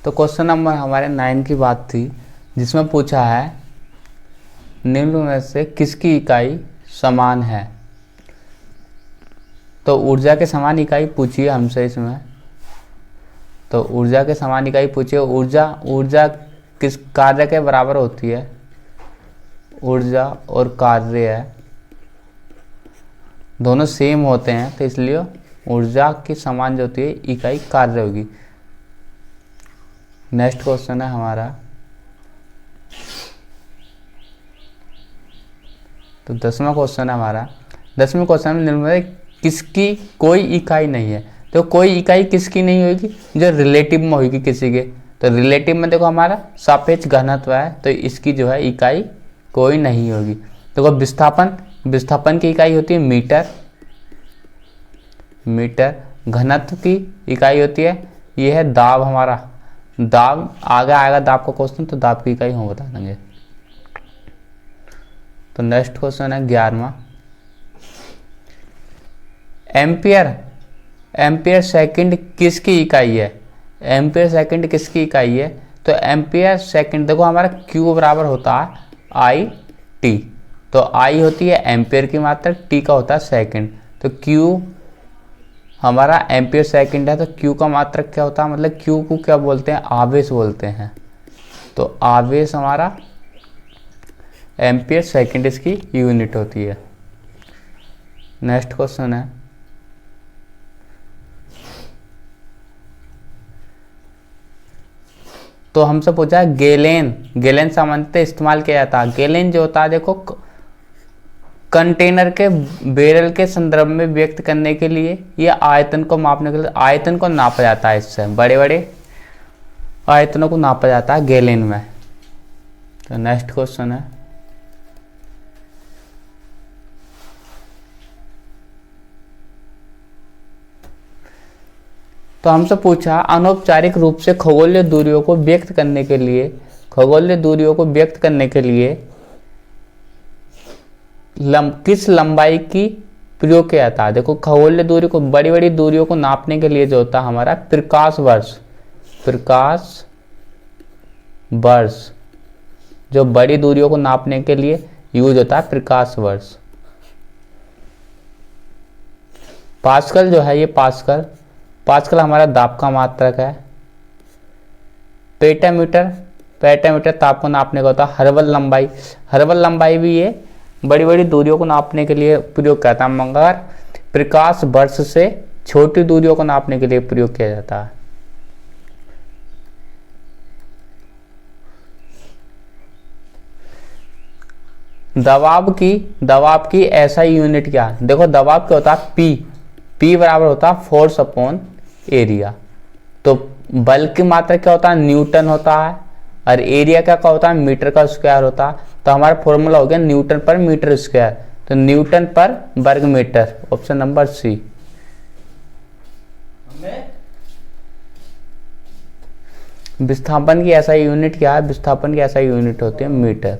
तो question number हमारे 9 की बात थी, जिसमें पूछा है निम्न में से किसकी इकाई समान है। तो ऊर्जा के समान इकाई पूछिए हमसे इसमें। तो ऊर्जा के समान इकाई पूछिए। ऊर्जा किस कार्य के बराबर होती है? ऊर्जा और कार्य है दोनों सेम होते हैं, तो इसलिए ऊर्जा की समान जो होती है इकाई कार्य होगी। नेक्स्ट क्वेश्चन है हमारा, तो 10वां क्वेश्चन है हमारा। 10वें क्वेश्चन में निम्न में किसकी कोई इकाई नहीं है। तो कोई इकाई किसकी नहीं होगी? जो रिलेटिव में होगी किसी के। तो रिलेटिव में देखो हमारा सापेक्ष घनत्व है, तो इसकी जो है इकाई कोई नहीं होगी। देखो विस्थापन की इकाई होती है मीटर। घनत्व की इकाई होती है, ये है दाब। हमारा दाब आगे आएगा, दाब का क्वेश्चन, तो दाब की इकाई हम बता देंगे। तो नेक्स्ट क्वेश्चन है 11वां। एम्पियर सेकंड किसकी इकाई है? एम्पियर सेकंड किसकी इकाई है? तो एम्पियर सेकंड देखो हमारा Q बराबर होता है आई टी। तो आई होती है एम्पियर की मात्रा, टी का होता है सेकंड। तो Q हमारा एम्पियर सेकंड है, तो Q का मात्रक क्या होता है? मतलब Q को क्या बोलते हैं? आवेश बोलते हैं। तो आवेश हमारा एम्पियर सेकंड इसकी यूनिट होती है। नेक्स्ट क्वेश्चन है, तो हमसे पूछा है गैलन सामान्यतः इस्तेमाल किया जाता है। गैलन जो होता है देखो कंटेनर के बैरल के संदर्भ में व्यक्त करने के लिए, ये आयतन को मापने के लिए आयतन को नापा जाता है। इससे बड़े बड़े आयतनों को नापा जाता है गैलन में। तो नेक्स्ट क्वेश्चन है, तो हमसे पूछा अनौपचारिक रूप से खगोलीय दूरियों को व्यक्त करने के लिए किस लंबाई की प्रयोग किया जाता है। देखो खगोलीय दूरी को, बड़ी बड़ी दूरियों को नापने के लिए जो होता है हमारा प्रकाश वर्ष, जो बड़ी दूरियों को नापने के लिए यूज होता है प्रकाश वर्ष। पास्कल जो है, ये पास्कल हमारा दाब का मात्रक है। पेटामीटर ताप को नापने का होता है। हर्बल लंबाई भी ये बड़ी बड़ी दूरियों को नापने के लिए प्रयोग करता है, मगर प्रकाश वर्ष से छोटी दूरियों को नापने के लिए प्रयोग किया जाता है। दबाव की ऐसा यूनिट क्या है? देखो दबाव क्या होता है? P बराबर होता है फोर्स अपॉन एरिया। तो बल की मात्रा क्या होता है? न्यूटन होता है। और एरिया क्या होता है? मीटर का स्क्वायर होता है। तो हमारा फॉर्मूला हो गया न्यूटन पर मीटर स्क्वायर। तो न्यूटन पर वर्ग मीटर, ऑप्शन नंबर सी। विस्थापन की ऐसा यूनिट क्या है? विस्थापन की ऐसा यूनिट होती है मीटर।